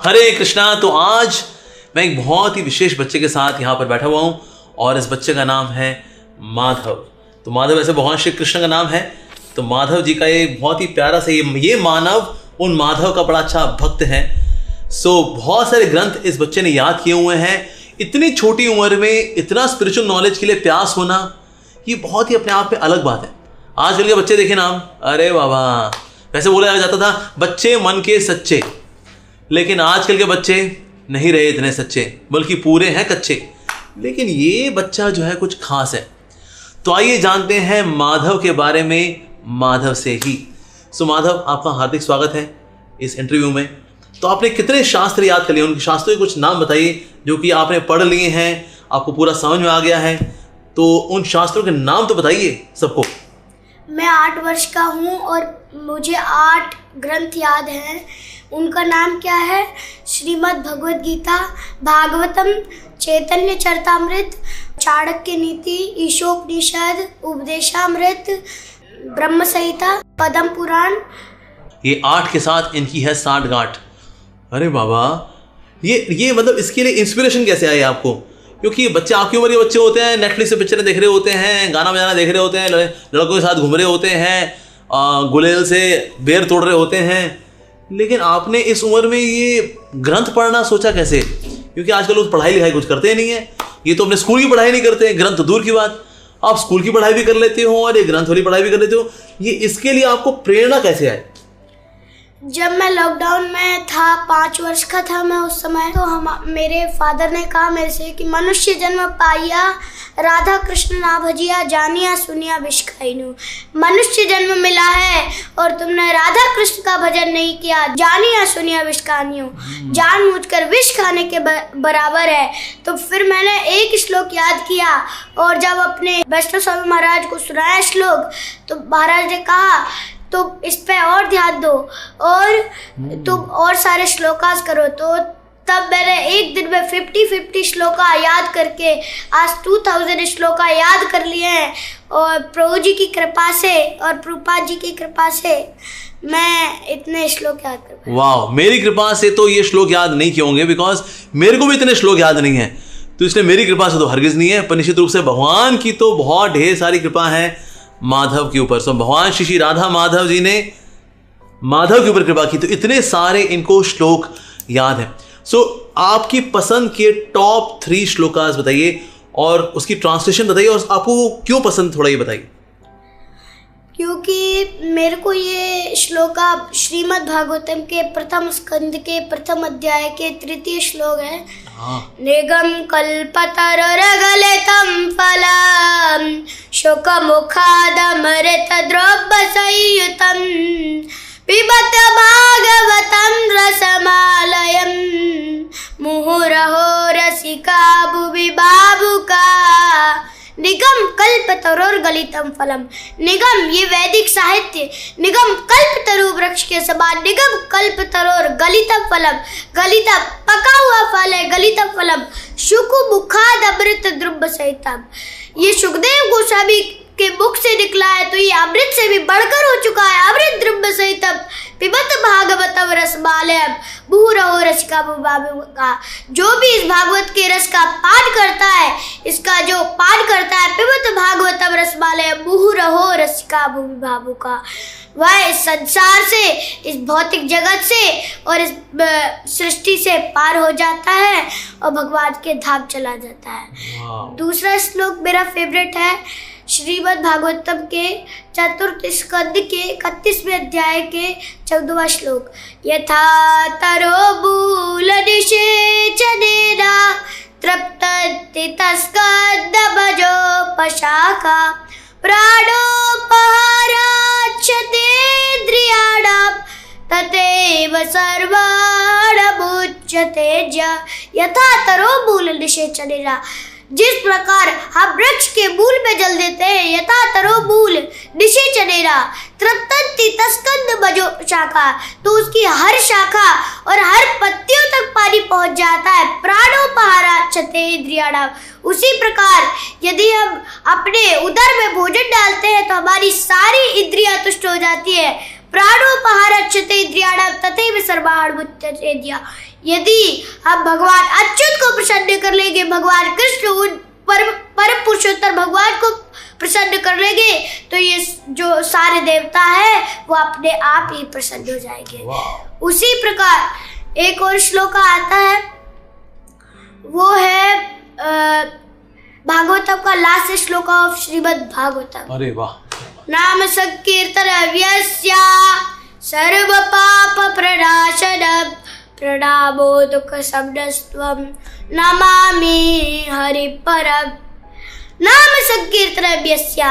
हरे कृष्णा। तो आज मैं एक बहुत ही विशेष बच्चे के साथ यहाँ पर बैठा हुआ हूँ और इस बच्चे का नाम है माधव। तो माधव ऐसे भगवान श्री कृष्ण का नाम है। तो माधव जी का ये बहुत ही प्यारा सा ये मानव उन माधव का बड़ा अच्छा भक्त है। बहुत सारे ग्रंथ इस बच्चे ने याद किए हुए हैं। इतनी छोटी उम्र में इतना स्पिरिचुअल नॉलेज के लिए प्यास होना, ये बहुत ही अपने आप में अलग बात है। आजकल के बच्चे देखे नाम, अरे बाबा, वैसे बोला जाता था बच्चे मन के सच्चे, लेकिन आजकल के बच्चे नहीं रहे इतने सच्चे, बल्कि पूरे हैं कच्चे। लेकिन ये बच्चा जो है कुछ खास है। तो आइए जानते हैं माधव के बारे में माधव से ही। माधव, आपका हार्दिक स्वागत है इस इंटरव्यू में। तो आपने कितने शास्त्र याद कर लिए, उनके शास्त्रों के कुछ नाम बताइए जो कि आपने पढ़ लिए हैं, आपको पूरा समझ में आ गया है। तो उन शास्त्रों के नाम तो बताइए सबको। मैं 8 वर्ष का हूँ और मुझे 8 ग्रंथ याद हैं। उनका नाम क्या है? श्रीमद् भगवद गीता, भागवतम, चैतन्य चरितामृत, चाणक्य नीति, ईशोपनिषद, उपदेशामृत, ब्रह्म संहिता, पद्म पुराण। ये 8 के साथ इनकी है 60 गांठ। अरे बाबा, ये मतलब इसके लिए इंस्पिरेशन कैसे आई आपको? क्योंकि बच्चे आपकी उम्र के बच्चे होते हैं, नेटफ्लिक्स से पिक्चरें देख रहे होते हैं, गाना बजाना देख रहे होते हैं, लड़कों के साथ घूम रहे होते हैं, गुलेल से बेर तोड़ रहे होते हैं। लेकिन आपने इस उम्र में ये ग्रंथ पढ़ना सोचा कैसे? क्योंकि आजकल लोग पढ़ाई लिखाई कुछ करते नहीं है। ये तो अपने स्कूल की पढ़ाई नहीं करते, ग्रंथ तो दूर की बात। आप स्कूल की पढ़ाई भी कर लेते हो और ये ग्रंथ वाली पढ़ाई भी कर लेते हो। ये इसके लिए आपको प्रेरणा कैसे आई? जब मैं लॉकडाउन में था, 5 वर्ष का था मैं उस समय, तो मेरे फादर ने कहा मेरे से कि मनुष्य जन्म पाइया, राधा कृष्ण ना भजिया, जानिया सुनिया विष खाइनु। मनुष्य जन्म मिला है और तुमने राधा कृष्ण का भजन नहीं किया, जानिया सुनिया विष खानियो, जानबूझकर विष खाने के बराबर है। तो फिर मैंने एक श्लोक याद किया और जब अपने वैष्णव स्वामी महाराज को सुनाया श्लोक, तो महाराज ने कहा तो इस पे और ध्यान दो और तुम और सारे श्लोकास करो। तो तब मैंने एक दिन में 50 श्लोका याद करके आज 2000 श्लोका याद कर लिए हैं। और प्रभु जी की कृपा से और प्रभुपाद जी की कृपा से मैं इतने श्लोक याद कर पाया। वाह, मेरी कृपा से तो ये श्लोक याद नहीं किए होंगे, बिकॉज मेरे को भी इतने श्लोक याद नहीं है। तो इसलिए मेरी कृपा से तो हरगिज नहीं है, पर निश्चित रूप से भगवान की तो बहुत ढेर सारी कृपा है माधव के ऊपर। भगवान श्री राधा माधव जी ने माधव के ऊपर कृपा की, तो इतने सारे इनको श्लोक याद है। आपकी पसंद के टॉप 3 श्लोकास बताइए और उसकी ट्रांसलेशन बताइए, और आपको वो क्यों पसंद, थोड़ा ये बताइए। क्योंकि मेरे को ये श्लोका श्रीमद् भागवतम के प्रथम स्कंद के प्रथम अध्याय के 3य श्लोक है। निगम कल्पतरुर्गलितं फलं शुकमुखादमृत द्रव्यसंयुतं पिबत भागवतं रसमालयं मुहुरहो रसिका भुवि बाबुका। निगम कल्पतरुर्गलितं फलम। निगम ये वैदिक साहित्य, निगम कल्पतरु वृक्ष के समान, निगम कल्पतरुर गलितं फलम, गलिता पका हुआ फल है, गलितं फलम, शुकु मुखाद अमृत द्रव्य सहितम। ये सुखदेव गोस्वामी के मुख से निकला है, तो ये अमृत से भी बढ़कर हो चुका है, अमृत द्रव्य सहितम पिबत भागवतम रसमालयम मुहुरहो रसिका भुवि बाबुका। जो भी इस भागवत के रस का पान करता है, इसका जो पान करता है, पिबत भागवतम रसमालयम मुहुरहो रसिका भुवि बाबुका, वह इस संसार से, इस भौतिक जगत से और इस सृष्टि से पार हो जाता है और भगवान के धाम चला जाता है। दूसरा श्लोक मेरा फेवरेट है, श्रीमद् भागवतम के 4th स्कंद के 31वें अध्याय के 14वां श्लोक। यथा तरो मूलनिषेचनेन तृप्तति तस्कंदभजो पशाखा प्राणोपहाराच्छतेन्द्रियाणां तथैव सर्वाणमुच्यते ज। यथा तरो मूलनिषेचनेन, जिस प्रकार हम वृक्ष के मूल में जल देते हैं, यथा तरो मूल निषेचनेन तृप्तति तस्कंद भजो शाखा, तो उसकी हर शाखा और हर पत्तियों तक पानी पहुंच जाता है। प्राणोपहाराच्छतेन्द्रियाणां, उसी प्रकार यदि हम अपने उदर में भोजन डालते हैं तो हमारी सारी इंद्रियां तुष्ट हो जाती है। प्राणोपहारच्यते इंद्रियाणां तथैव सर्वाहारमुच्यते। यदि आप भगवान अच्युत को प्रसन्न कर लेंगे, भगवान कृष्ण उन परम पुरुषोत्तर भगवान को प्रसन्न कर लेंगे, तो ये जो सारे देवता है वो अपने आप ही प्रसन्न हो जाएंगे। उसी प्रकार एक और श्लोक आता है, वो है भागवतम का लास्ट श्लोक ऑफ श्रीमद् भागवतम। अरे वाह। नाम संकीर्तन व्यस्य सर्व पाप प्रणाशनम प्रणामो दुख शब्दस्त्वं नमामि हरि परम। नाम संकीर्तन व्यस्य,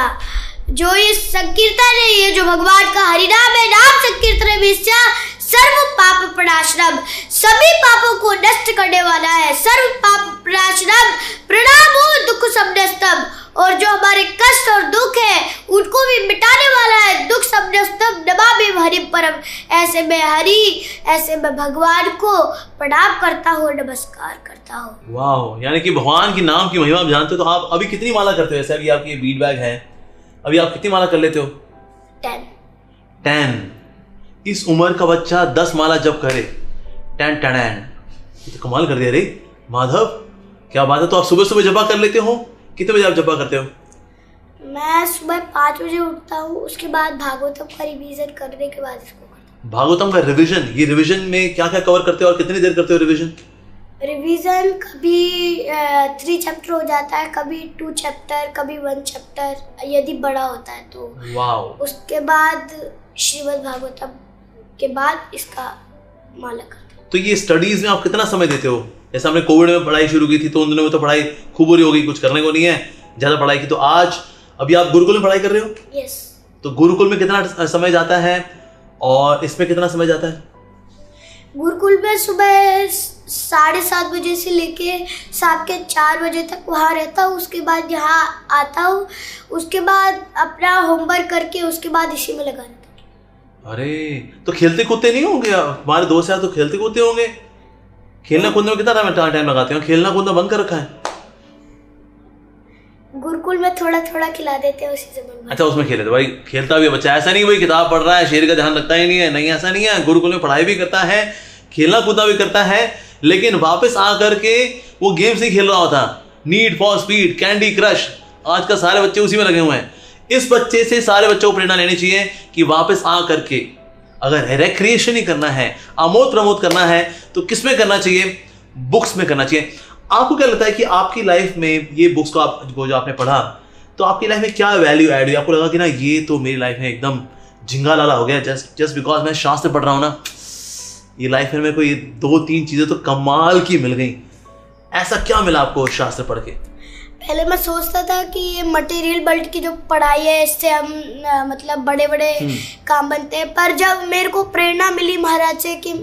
जो ये संकीर्तन है, ये जो भगवान का हरिनाम है, नाम संकीर्तन व्यस्य सर्व पाप प्रणाशनम, सभी पापों को नष्ट करने वाला है। सर्व पाप प्रणाशनम प्रणामो दुख शब्दस्तम, और जो हमारे कष्ट और दुख है उनको भी मिटाने वाला है। दुख शब्दस्तम नमामि हरि परम। ऐसे में हरि, ऐसे में भगवान को प्रणाम करता हूँ, नमस्कार करता हूँ। वाह, यानी कि भगवान की नाम की महिमा आप जानते हो। तो आप अभी कितनी माला करते हो? ऐसे अभी आपकी बीट बैग है, अभी आप कितनी माला कर लेते हो? 10। इस उम्र का बच्चा 10 माला जब करे, 10 तो कमाल कर दिया रे माधव, क्या बात है। तो आप सुबह सुबह जपा कर लेते हो? कितने बजे आप जपा करते हो? मैं सुबह 5 बजे उठता हूँ, उसके बाद भागवतम का रिवीजन करने के बाद इसको करता हूँ। भागवतम का रिवीजन, ये रिवीजन में क्या क्या कवर करते हो और कितनी देर करते हो रिवीजन? रिवीजन कभी 3 चैप्टर हो जाता है, कभी 2 चैप्टर, कभी 1 चैप्टर, यदि बड़ा होता है तो। वाह। उसके बाद श्रीमद् भागवतम के बाद इसका माला करते हैं। तो ये स्टडीज में आप कितना समय देते हो? जैसे हमने कोविड में पढ़ाई शुरू की थी, तो उन दिनों में तो पढ़ाई खूब बुरी हो गई, कुछ करने को नहीं है, ज्यादा पढ़ाई की। तो आज अभी आप गुरुकुल में पढ़ाई कर रहे हो? यस। तो गुरुकुल में कितना समय जाता है और इसमें कितना समय जाता है? गुरुकुल में सुबह 7:30 बजे से लेके शाम के 4 बजे तक वहाँ रहता हूँ। उसके बाद यहाँ आता हूँ, उसके बाद अपना होमवर्क करके उसके बाद इसी में लगा रहता हूँ। अरे, तो खेलते कूदते नहीं होंगे? हमारे दोस्त यार तो खेलते कूदते होंगे। खेलना कूदने में कितना टाइम लगाते हो? खेलना कूदना बंद कर रखा है? गुरुकुल में थोड़ा थोड़ा खिला देते हैं, उसी से बन। अच्छा, उसमें खेले तो भाई खेलता भी बच्चा, ऐसा नहीं भाई किताब पढ़ रहा है, शेर का ध्यान रखता ही नहीं है। नहीं, ऐसा नहीं है। गुरुकुल में पढ़ाई भी करता है, खेलना कूदना भी करता है, लेकिन वापस आकर के वो गेम्स नहीं खेल रहा होता। Need for speed, candy crush, आज का सारे बच्चे उसी में लगे हुए हैं। इस बच्चे से सारे बच्चों को प्रेरणा लेनी चाहिए कि वापस आकर के अगर रिक्रिएशन ही करना है, आमोद प्रमोद करना है, तो किस में करना चाहिए? बुक्स में करना चाहिए। आपको क्या लगता है कि आपकी लाइफ में ये बुक्स को जो आपने पढ़ा, तो आपकी लाइफ में क्या वैल्यू ऐड हुई? आपको लगा कि ना ये तो मेरी लाइफ में एकदम झिंगा लाला हो गया, जस्ट बिकॉज मैं शास्त्र पढ़ रहा हूँ ना, ये लाइफ में मेरे को ये 2-3 चीजें तो कमाल की मिल गई। ऐसा क्या मिला आपको शास्त्र पढ़ के? पहले मैं सोचता था कि ये मटेरियल वर्ल्ड की जो पढ़ाई है, इससे हम मतलब बड़े बड़े काम बनते हैं, पर जब मेरे को प्रेरणा मिली महाराज से कि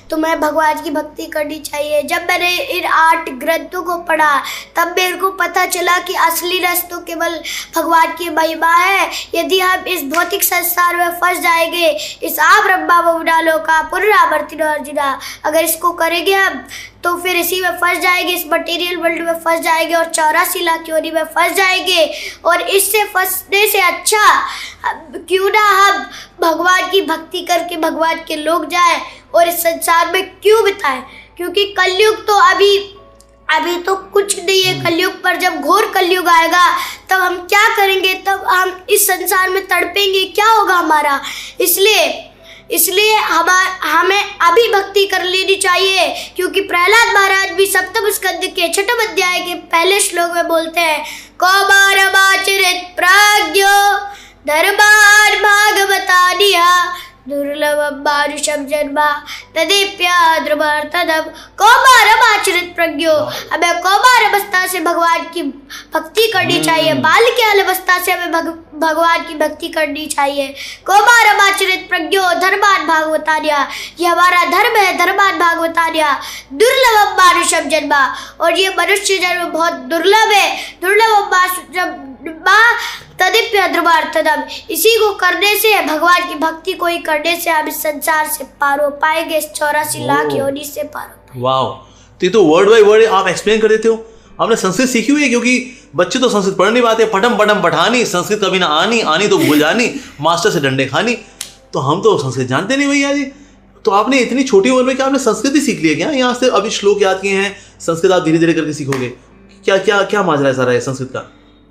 तुम्हें भगवान की भक्ति करनी चाहिए, जब मैंने इन 8 ग्रंथों को पढ़ा, तब मेरे को पता चला कि असली रस तो केवल भगवान की महिमा है। यदि हम इस भौतिक संसार में फंस जाएंगे, इस आप ब्रह्मा बहुनालो का पुनरावर्तिनो अर्जुना, अगर इसको करेंगे हम तो फिर इसी में फंस जाएंगे, इस मटेरियल वर्ल्ड में फंस जाएंगे और 84 लाख योनि में फंस जाएंगे। और इससे फंसने से अच्छा क्यों ना हम भगवान की भक्ति करके भगवान के लोग जाए और इस संसार में क्यों बिताएं, क्योंकि कलयुग तो अभी तो कुछ नहीं है। कलयुग पर जब घोर कलयुग आएगा तब हम क्या करेंगे? तब हम इस संसार में तड़पेंगे, क्या होगा हमारा? इसलिए हमें अभी भक्ति कर लेनी चाहिए, क्योंकि प्रहलाद महाराज भी सप्तम स्कंद के 6वें अध्याय के पहले श्लोक में बोलते हैं, कौमारमाचरित प्राज्ञो धर्मान् भागवतानिहा दुर्लभम मानुषम जन्मा तदेप्याद्रमर्थदम। कौमारमाचरित प्रज्ञो, हमें कौमार अवस्था से भगवान की भक्ति करनी चाहिए, बालिकाल अवस्था से हमें भगवान की भक्ति करनी चाहिए। कौमारमाचरित प्रज्ञो धर्मान् भागवतानिहा, ये हमारा धर्म है, धर्मान् भागवतानिहा दुर्लभम मानुषम जन्मा, और ये मनुष्य जन्म बहुत दुर्लभ है। दुर्लभम तदिप्य ध्रुवार्थदम, इसी को करने से, भगवान की भक्ति को ही करने से हम इस संसार से पार हो पाएंगे, इस 84 लाख योनि से पार हो पाएंगे। वाह, तो ये तो वर्ड बाय वर्ड आप एक्सप्लेन कर देते हो। आपने संस्कृत सीखी हुई है? क्योंकि बच्चे तो संस्कृत पढ़ नहीं पाते, पठम पठम पठानी, संस्कृत कभी ना आनी, आनी तो भूल जानी, मास्टर से डंडे खानी। तो हम तो संस्कृत जानते नहीं भैया जी। तो आपने इतनी छोटी उम्र में क्या आपने संस्कृत ही सीख लिया क्या? यहाँ से अभी श्लोक याद किए हैं, संस्कृत आप धीरे धीरे करके सीखोगे? क्या क्या क्या माजरा है सारा है संस्कृत का?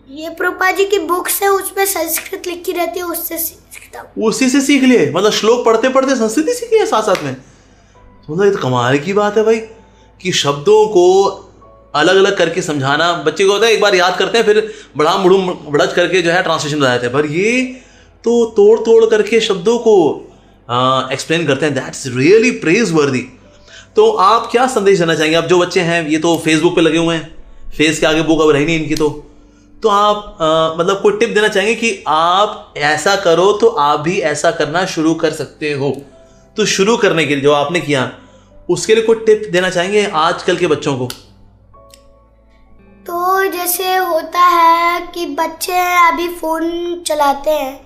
ये प्रभुपाद जी की बुक्स है, उसमें संस्कृत लिखी रहती है, उससे सीखता हूँ। उसी से सीख लिए? मतलब श्लोक पढ़ते पढ़ते संस्कृत ही सीख लिया साथ साथ में? मतलब ये तो कमाल की बात है भाई, कि शब्दों को अलग अलग करके समझाना। बच्चे को होता है एक बार याद करते हैं, फिर बढ़ाम बुड़ूम बढ़च करके जो है ट्रांसलेशन बताते हैं, पर ये तो तोड़ तोड़ करके शब्दों को एक्सप्लेन करते हैं। दैट्स रियली प्रेज वर्दी। तो आप क्या संदेश देना चाहेंगे? अब जो बच्चे हैं ये तो फेसबुक पे लगे हुए हैं, फेस के आगे बुक अब रही नहीं इनकी, तो आप मतलब कोई टिप देना चाहेंगे कि आप ऐसा करो तो आप भी ऐसा करना शुरू कर सकते हो? तो शुरू करने के लिए जो आपने किया उसके लिए कोई टिप देना चाहेंगे आजकल के बच्चों को? तो जैसे होता है कि बच्चे अभी फ़ोन चलाते हैं,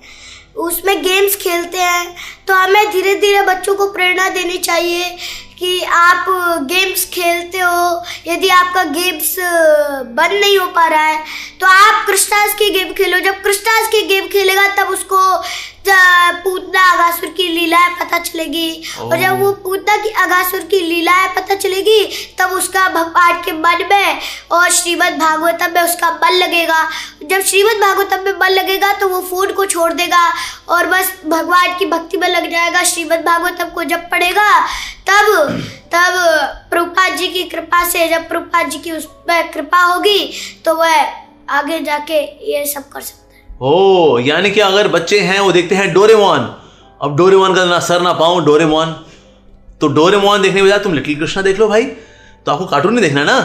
उसमें गेम्स खेलते हैं, तो हमें धीरे धीरे बच्चों को प्रेरणा देनी चाहिए कि आप गेम्स खेलते हो, यदि आपका गेम्स बंद नहीं हो पा रहा है तो आप कृष्णास की गेम खेलो। जब कृष्णास की गेम खेलेगा तब उसको पूतना अगासुर की लीलाएं पता चलेगी, और जब वो पूतना की अगासुर की लीलाएं पता चलेगी तब उसका भगवान के मन में और श्रीमद् भागवतम में उसका मन लगेगा। जब श्रीमद् भागवतम में मन लगेगा तो वो फोन को छोड़ देगा और बस भगवान की भक्ति में लग जाएगा। श्रीमद् भागवतम को जब पढ़ेगा तब प्रभुपाद जी की कृपा से, जब प्रभुपाद जी की उस पर कृपा होगी तो वह आगे जाके ये सब कर सकता है। ओ, यानी कि अगर बच्चे हैं वो देखते हैं डोरेमोन, अब डोरेमोन का ना सर ना पाऊं डोरेमोन, तो डोरेमोन देखने के बजाय तुम लिटिल कृष्णा देख लो भाई। तो आपको कार्टून नहीं देखना ना,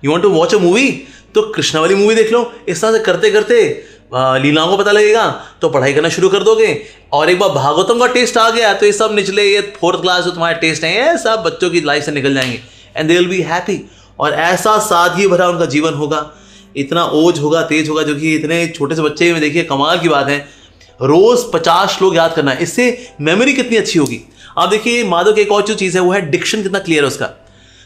you want to watch a movie, तो कृष्णा वाली मूवी देख लो। इस तरह से करते करते लीलाओं को पता लगेगा तो पढ़ाई करना शुरू कर दोगे। और एक बार भागवतम का टेस्ट आ गया तो ये सब निचले, ये 4th क्लास जो तुम्हारे टेस्ट हैं, ये सब बच्चों की लाइफ से निकल जाएंगे and they will be happy. और ऐसा सादगी भरा उनका जीवन होगा, इतना ओज होगा, तेज होगा, जो कि इतने छोटे से बच्चे में देखिए कमाल की बात है। रोज 50 श्लोक याद करना, इससे मेमोरी कितनी अच्छी होगी। आप देखिए माधव की एक और जो चीज़ है वो है डिक्शन कितना क्लियर है उसका।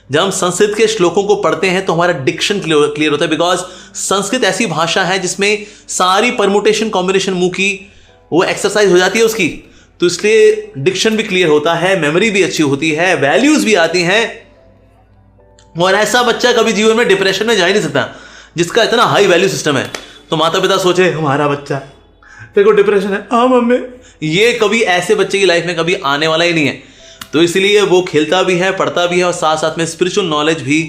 जब हम संस्कृत के श्लोकों को पढ़ते हैं तो हमारा डिक्शन क्लियर होता है, बिकॉज संस्कृत ऐसी भाषा है जिसमें सारी परमुटेशन कॉम्बिनेशन मुंह की वो एक्सरसाइज हो जाती है उसकी, तो इसलिए डिक्शन भी क्लियर होता है, मेमोरी भी अच्छी होती है, वैल्यूज भी आती हैं। और ऐसा बच्चा कभी जीवन में डिप्रेशन में जा ही नहीं सकता जिसका इतना हाई वैल्यू सिस्टम है। तो माता पिता सोचे हमारा बच्चा तेरे को डिप्रेशन है, हाँ मम्मी, ये कभी ऐसे बच्चे की लाइफ में कभी आने वाला ही नहीं है। तो इसलिए वो खेलता भी है, पढ़ता भी है और साथ साथ में स्पिरिचुअल नॉलेज भी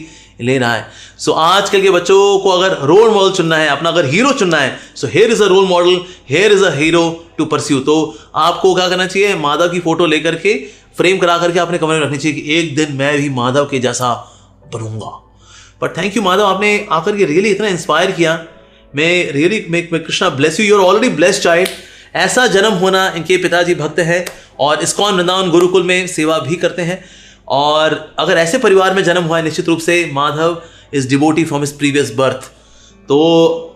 ले रहा है। सो आजकल के बच्चों को अगर रोल मॉडल चुनना है, अपना अगर हीरो चुनना है, so here is a role model, here is a hero to pursue. तो आपको क्या करना चाहिए? माधव की फोटो लेकर के फ्रेम करा करके अपने कमरे में रखनी चाहिए कि एक दिन मैं भी माधव के जैसा बनूंगा। बट थैंक यू माधव, आपने आकर के रियली इतना इंस्पायर किया। मैं really make Krishna bless you, you are already blessed child. ऐसा जन्म होना, इनके पिताजी भक्त हैं और इस्कॉन वृंदावन गुरुकुल में सेवा भी करते हैं। और अगर ऐसे परिवार में जन्म हुआ है, निश्चित रूप से Madhav is devotee from his previous birth. तो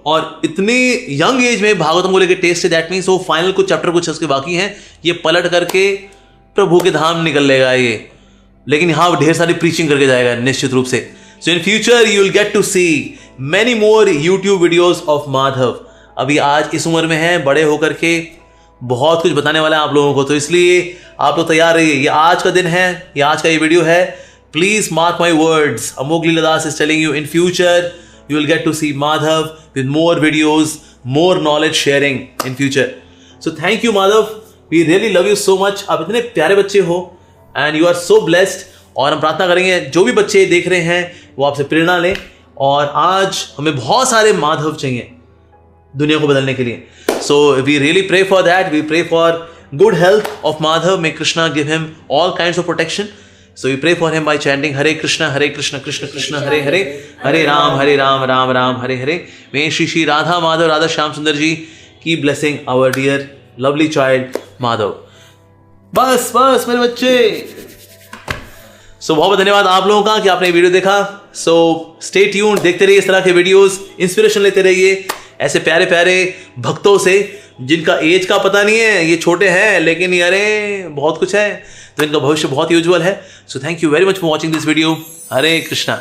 और इतनी यंग एज में भागवतम को लेकर टेस्ट है, दैट मीन्स वो फाइनल कुछ चैप्टर कुछ उसके बाकी हैं, ये पलट करके प्रभु के धाम निकल लेगा ये। लेकिन यहाँ ढेर सारी प्रीचिंग करके जाएगा निश्चित रूप से। So in future you will get to see many more YouTube videos of Madhav. अभी आज इस उम्र में है, बड़े होकर के बहुत कुछ बताने वाला है आप लोगों को, तो इसलिए आप लोग तैयार रहिए। ये आज का दिन है, ये आज का ये वीडियो है। Please mark my words, Amogh Liladas is telling you in future you will get to see Madhav with more videos, more knowledge sharing in future. So thank you Madhav, we really love you so much. आप इतने प्यारे बच्चे हो and you are so blessed। और हम प्रार्थना करेंगे जो भी बच्चे देख रहे हैं वो आपसे प्रेरणा लें। और आज हमें बहुत सारे माधव चाहिए दुनिया को बदलने के लिए। So we really pray for that. We pray for good health of Madhav. May Krishna give him all kinds of protection. So we pray for him by chanting Hare Krishna, Krishna Krishna, Hare Hare, Hare Ram, Ram Ram, Hare Hare. May Shri Radha Madhav, Radha Shyam Sundar ji keep blessing our dear lovely child Madhav. बस मेरे बच्चे। So बहुत धन्यवाद आप लोगों का कि आपने वीडियो देखा। So stay tuned, देखते रहिए इस तरह के वीडियोस, इंस्पिरेशन लेते रहिए ऐसे प्यारे प्यारे भक्तों से जिनका एज का पता नहीं है, ये छोटे हैं लेकिन यारे बहुत कुछ है, तो इनका भविष्य बहुत ही उज्जवल है। So thank you very much for watching this video. Hare Krishna.